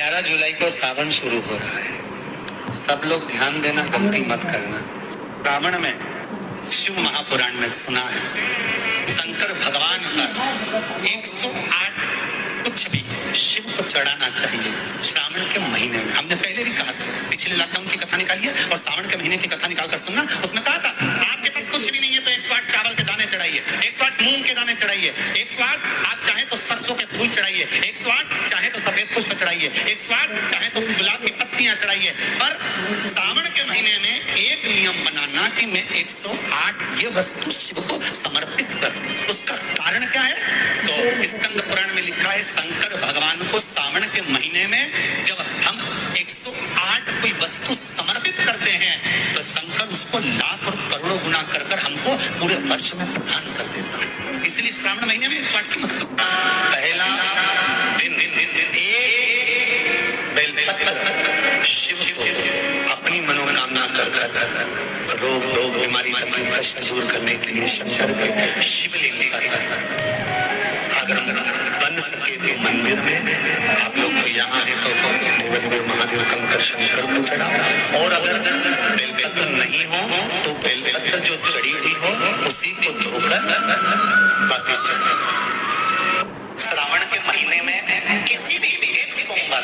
11 जुलाई को सावन शुरू हो रहा है। सब लोग ध्यान देना, गलती मत करना। रावण में शिव महापुराण में सुना है शंकर भगवान का 108 कुछ भी शिव को चढ़ाना चाहिए श्रावण के महीने में। हमने पहले भी कहा था, पिछले लॉकडाउन की कथा निकालिए और सावन के महीने की कथा निकाल कर सुनना। उसमें कहा था आपके पास कुछ भी नहीं है तो 108 चावल के दाने चढ़ाइए, 108 मूंग के दाने चढ़ाइए, 108 आप चाहे तो सरसों के फूल चढ़ाइए, 108 चाहे तो सफेद पुष्प चढ़ाइए, 108 चाहे तो गुलाब की पत्तियां चढ़ाइए। पर सावन के महीने में एक नियम बनाना कि मैं 108 ये वस्तु शिव को समर्पित कर दूं। उसका कारण क्या है? तो स्कंद पुराण में लिखा है शंकर भगवान को सावन के महीने में जब हम 108 कोई वस्तु समर्पित करते हैं तो शंकर उसको लाख और करोड़ों गुना कर कर हमको पूरे वर्ष में प्रदान कर देता है। इसलिए श्रावण महीने में 108 की महत्व। पहला दिन बेलपत्र शिव को अपनी मनोकामना कर रोग बीमारी कष्ट दूर करने के लिए शंकर के शिवलिंग का अगर बन सके तो मंदिर में आप लोग तो यहाँ है तो देवदेव महादेव कंकर शंकर को चढ़ाओ। और अगर बेलपत्र नहीं हो तो बेलपत्र जो चढ़ी हुई हो उसी को धोकर बाकी चढ़ाओ। श्रावण के महीने में किसी भी एक सोमवार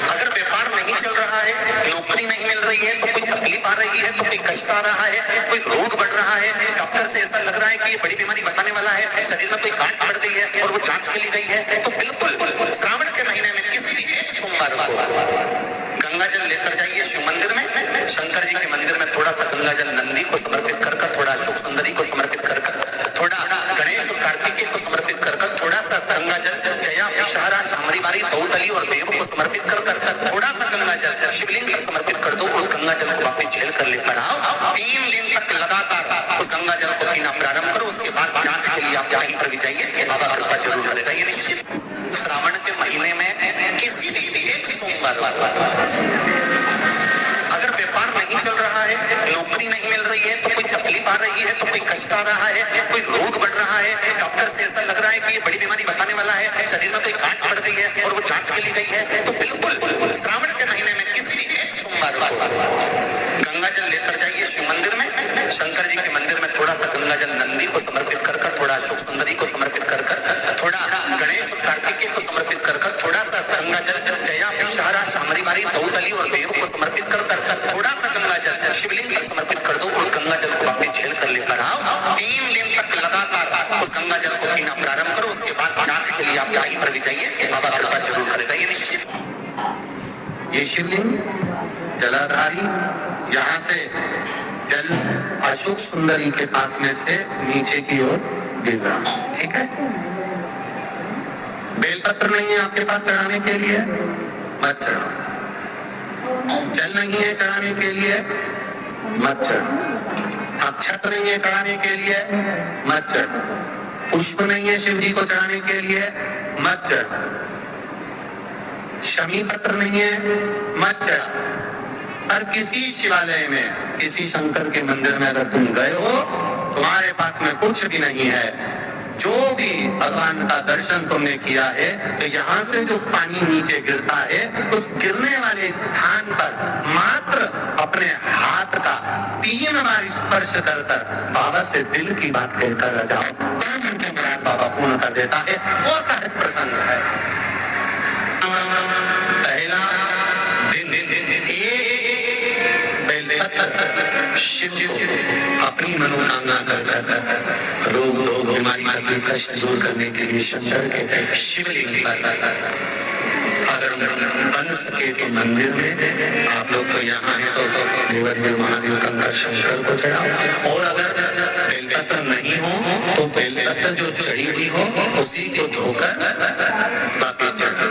अगर व्यापार नहीं चल रहा है, नौकरी नहीं मिल रही है, तो कोई तकलीफ आ रही है, तो कोई कष्ट आ रहा है, कोई रोग बढ़ रहा है, डॉक्टर से ऐसा लग रहा है कि ये बड़ी बीमारी बताने वाला है, शरीर में कोई गांठ बढ़ गई है और वो जांच के लिए गई है, तो बिल्कुल श्रावण के महीने में किसी भी एक सोमवार को गंगा जल लेकर जाइए शिव मंदिर में। शंकर जी के मंदिर में थोड़ा सा गंगा जल नंदी को समर्पित कर, थोड़ा अशोक सुंदरी को समर्पित कर, थोड़ा गणेश और कार्तिकेय को समर्पित कर, थोड़ा सा गंगा जल जया विषहारा शामरीबारी बहुतली और देव को समर्पित कर, थोड़ा सा गंगा जल शिवलिंग पर समर्पित कर दो। उस गंगा जल को वापस झेल कर लेकर आओ। 3 दिन तक लगातार उस गंगा जल को पीना प्रारंभ करो। उसके बाद जांच के लिए आप कहीं पर भी जाइए, बाबा कृपा जरूर करेगा। ये निश्चित श्रावण के महीने में किसी भी एक सोमवार अगर व्यापार नहीं चल रहा है, नौकरी नहीं मिल रही है, तो कोई तकलीफ आ रही है, तो कोई कष्ट आ रहा है, कोई रोग बढ़ रहा है, डॉक्टर से ऐसा लग रहा है कि ये बड़ी बीमारी बताने वाला है, शरीर में कोई गांठ बढ़ गई है और वो जांच के लिए गई है, तो बिल्कुल श्रावण के महीने में किसी भी एक सोमवार को गंगा जल लेकर जाइए शिव मंदिर में। शंकर जी के मंदिर में थोड़ा सा गंगा जल नंदी को समर्पित कर, थोड़ा अशोक सुंदरी को समर्पित कर, थोड़ा गणेश और कार्तिकेय को समर्पित कर, थोड़ा सा गंगा जल जया विषहारा शामरीबारी बहुतली और देव को समर्पित कर, थोड़ा सा गंगा जल शिवलिंग पर समर्पित कर दो। उस गंगा जल को वापस झेल कर लेकर आओ। 3 दिन तक लगातार उस गंगा जल को पीना प्रारंभ करो। उसके बाद जांच के लिए आप कहीं पर भी जाइए, बाबा कृपा जरूर करेगा। ये निश्चित ये शिवलिंग जलाधारी यहाँ से जल अशोक सुंदरी के पास में से नीचे की ओर गिर रहा, ठीक है। बेलपत्र नहीं है आपके पास चढ़ाने के लिए, मत चढ़ाओ। जल नहीं है चढ़ाने के लिए, मत चढ़ाओ। अक्षत नहीं है चढ़ाने के लिए, मत चढ़ाओ। पुष्प नहीं है शिव जी को चढ़ाने के लिए, मत चढ़ाओ। शमी पत्र नहीं है, मत चढ़ाओ। पर किसी शिवालय में, किसी शंकर के मंदिर में अगर तुम गए हो, तुम्हारे पास में कुछ भी नहीं है, जो भी भगवान का दर्शन तुमने किया है, तो यहाँ से जो पानी नीचे गिरता है, उस गिरने वाले स्थान पर मात्र अपने हाथ का 3 बार स्पर्श कर बाबा से दिल की बात कहकर जाओ। बाबा पूर्ण कर देता है। वो सहज प्रसंग है। पहला दिन शिव को अपनी मनोकामना कर रोग बीमारी कष्ट दूर करने के लिए शंकर के शिवलिंग पर अगर बन सके तो मंदिर में आप लोग तो यहाँ है तो देवदेव महादेव कंकर शंकर को चढ़ाओ। और अगर बेलपत्र नहीं हो तो बेलपत्र जो चढ़ी हुई हो उसी को धोकर वापिस चढ़ाओ।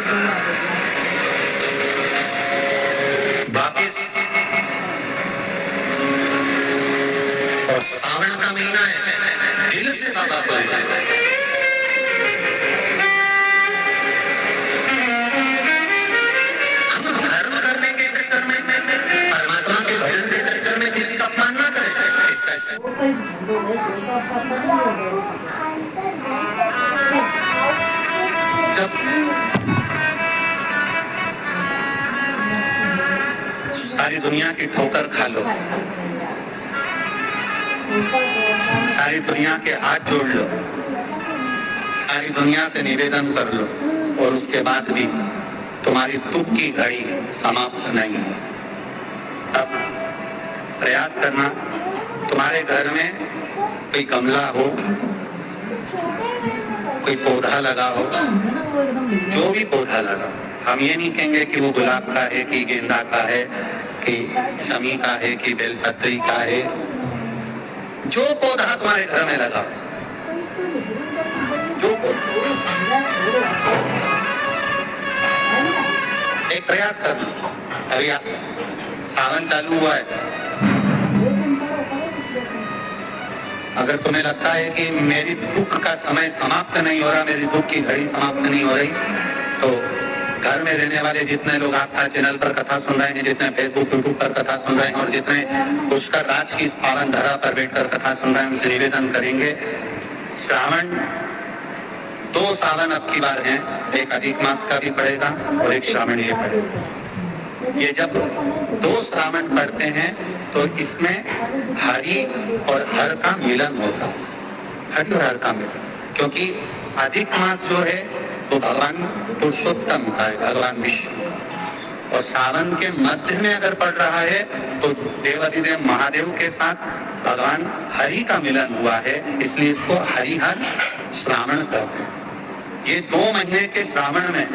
वापिस और सावन का महीना है, दिल से बाबा को हम धर्म करने के चक्कर में, परमात्मा के भजन के चक्कर में किसी का अपमान ना करें। इसका जब सारी दुनिया की ठोकर खा लो, सारी दुनिया के हाथ जोड़ लो, सारी दुनिया से निवेदन कर लो, और उसके बाद भी तुम्हारी दुख की घड़ी समाप्त नहीं है। अब प्रयास करना, तुम्हारे घर में कोई गमला हो, कोई पौधा लगा हो, जो भी पौधा लगा, हम ये नहीं कहेंगे कि वो गुलाब का है कि गेंदा का है कि शमी का है कि बेलपत्री का है, जो पौधा तुम्हारे घर में लगा, जो एक प्रयास कर। अभी सावन चालू हुआ है, अगर तुम्हें लगता है कि मेरी दुख का समय समाप्त नहीं हो रहा, मेरी दुख की घड़ी समाप्त नहीं हो रही, तो घर में रहने वाले जितने लोग आस्था चैनल पर कथा सुन रहे हैं, जितने फेसबुक यूट्यूब पर कथा सुन रहे हैं, और जितने पुष्कर राज की इस पावन धरा पर बैठकर कथा सुन रहे हैं, उनसे निवेदन करेंगे, श्रावण 2 सावन अब की बार हैं, एक अधिक मास का भी पड़ेगा और एक श्रावण ये पड़ेगा। ये जब 2 श्रावण पड़ते हैं तो इसमें हरि और हर का मिलन होता है, हरि और हर का मिलन, क्योंकि अधिक मास जो है तो भगवान पुरुषोत्तम का है, भगवान विष्णु, और सावन के मध्य में अगर पड़ रहा है तो देवाधिदेव महादेव के साथ भगवान हरि का मिलन हुआ है, इसलिए इसको हरिहर श्रावण कहते हैं। ये 2 महीने के श्रावण में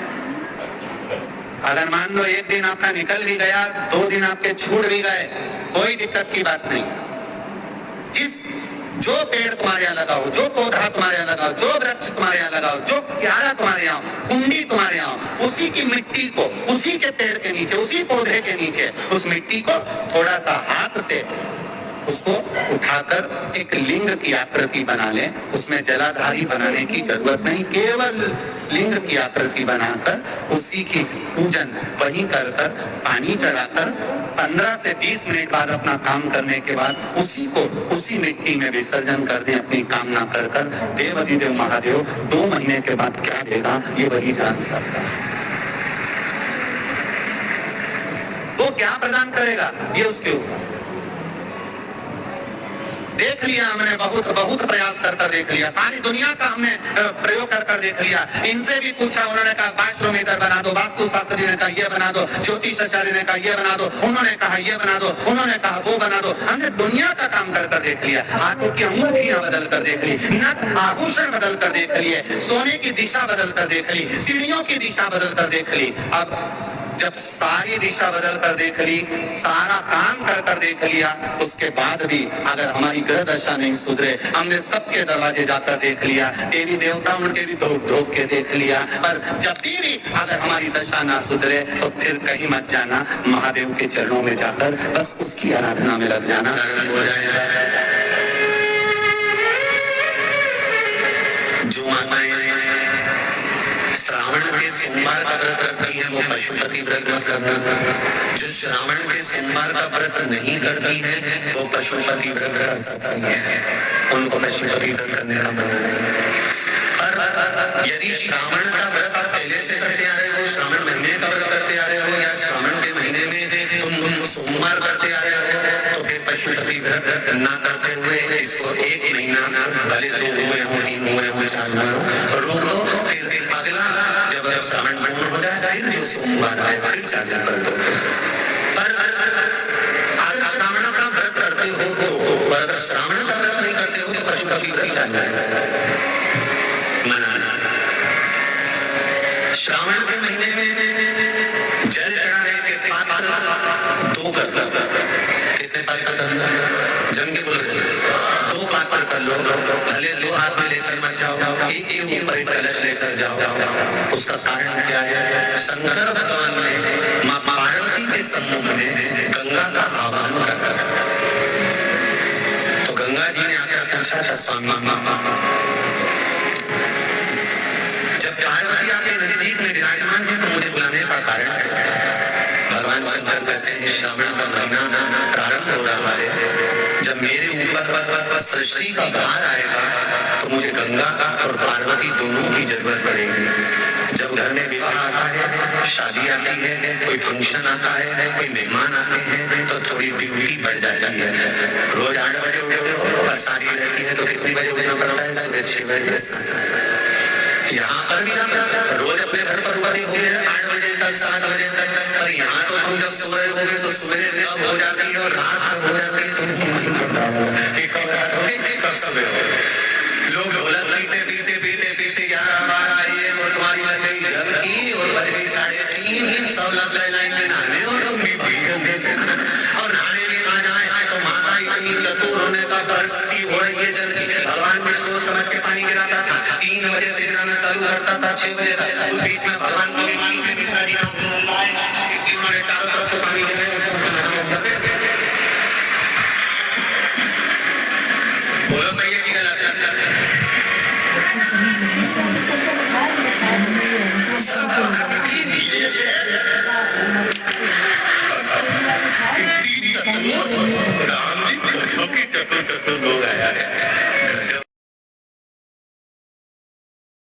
अगर मान लो एक दिन आपका निकल भी गया, 2 दिन आपके छूट भी गए, कोई दिक्कत की बात नहीं। जो पेड़ तुम्हारे यहाँ लगाओ, जो पौधा तुम्हारे यहाँ लगाओ, जो वृक्ष तुम्हारे यहाँ लगाओ, जो प्यारा तुम्हारे यहाँ, कुंडी तुम्हारे यहाँ, उसी की मिट्टी को, उसी के पेड़ के नीचे, उसी पौधे के नीचे, उस मिट्टी को थोड़ा सा हाथ से उसको उठाकर एक लिंग की आकृति बना ले। उसमें जलाधारी बनाने की जरूरत नहीं, केवल लिंग की आकृति बनाकर उसी की पूजन वहीं कर पानी चढ़ाकर 15 से 20 मिनट बाद अपना काम करने के बाद उसी को उसी मिट्टी में विसर्जन कर दें, अपनी कामना कर देव अधिदेव महादेव 2 महीने के बाद क्या देगा ये वही जान सकता है। वो क्या प्रदान करेगा ये उसके ऊपर। देख लिया हमने, बहुत प्रयास कर देख लिया, सारी दुनिया का हमने प्रयोग कर देख लिया। इनसे भी पूछा, उन्होंने कहा वास्तुमित्र बना दो, वास्तु शास्त्री ने कहा ये बना दो, ज्योतिष आचार्य ने कहा ये बना दो, उन्होंने कहा ये बना दो, उन्होंने कहा वो बना दो। हमने दुनिया का काम कर देख लिया, हाथों की अंगूठियां बदल कर देख ली, नथ आभूषण बदल कर देख लिए, सोने की दिशा बदल कर देख ली, सीढ़ियों की दिशा बदल कर देख ली। अब जब सारी दिशा बदल कर देख ली, सारा काम कर देख लिया, उसके बाद भी अगर हमारी ग्रह दशा नहीं सुधरे, हमने सबके दरवाजे जाकर देख लिया, देवी देवता उनके भी धोख के देख लिया, पर जब भी अगर हमारी दशा ना सुधरे तो फिर कहीं मत जाना, महादेव के चरणों में जाकर बस उसकी आराधना में लग जाना, हो जाएगा। जो माताएं श्रावण के सोमवार का व्रत करती है वो पशुपति व्रत मत करना। जो श्रावण के सोमवार का व्रत नहीं करती है वो पशुपति व्रत कर सकती है, उनको पशुपति व्रत करने का मन नहीं। पर यदि श्रावण का व्रत आप पहले से करते आ रहे हो, श्रावण महीने का व्रत करते आ रहे हो, या श्रावण के महीने में तुम सोमवार करते आ रहे हो, तो फिर पशुपति व्रत ना करते हुए इसको 1 महीना, भले 2 हुए हो, 3 हुए हो, 4 हुए हो, रोक दो। फिर अगला जब श्रावण पूर्ण हो जाए फिर जो सोमवार आए फिर 4 कर दो। पर अगर श्रावण का व्रत करते हो तो, पर अगर श्रावण का व्रत नहीं करते हो तो पशुपति व्रत चल जाएगा। मनाना श्रावण के महीने में जल चढ़ाने के पात्र 2 कर दो। कितने पात्र करना? जन के बोल 2 पात्र कर लो, भले 2 हाथ में लेकर मत जाओ, एक ऊपर एक कलश लेकर जाओ। उसका कारण क्या है? शंकर भगवान ने मां पार्वती के सम्मुख में गंगा का आह्वान रखा, तो गंगा जी ने आकर पूछा था स्वामी, जब पार्वती आपके नजदीक में विराजमान है तो मुझे बुलाने का कारण है? भगवान शंकर कहते हैं श्रावण का महीना प्रारंभ हो रहा है, जब मेरे ऊपर सृष्टि का भार आएगा तो मुझे गंगा का और पार्वती दोनों की जरूरत पड़ेगी। जब घर में विवाह आता है, शादी आती है, कोई फंक्शन आता है, कोई मेहमान आते हैं, तो थोड़ी ड्यूटी बढ़ जाती है। रोज 8 बजे उठते हो और शादी रहती है तो कितनी बजे उठना पड़ता है? सुबह 6 बजे। यहाँ पर भी ना रोज अपने घर पर उठे होंगे 8 बजे तक, 7 बजे तक, पर यहाँ तो तुम जब सुबह होगे तो सुबह कब हो जाती है और रात हो जाती है तुमको मालूम पड़ता है कब सुबह हो। लोग ढोलक पीते पीते पीते पीते 11-12 ये और तुम्हारी बज गई जब की और बज गई 3:30, सब लग गए लाइन में नहाने और तुम भी और नहाने में आ जाए तो माता इतनी चतुर होने का बरसती हो रही है जल की। भगवान भी सोच समझ के पानी गिराता था, 3 बजे से गिराना चालू करता था 6 बजे तक। बीच में भगवान को भी मालूम है मिश्रा जी इसलिए उन्होंने चारों तरफ से पानी गिराया। बोलो सही है कि गलत है? राम जी चतुर लोग आया है।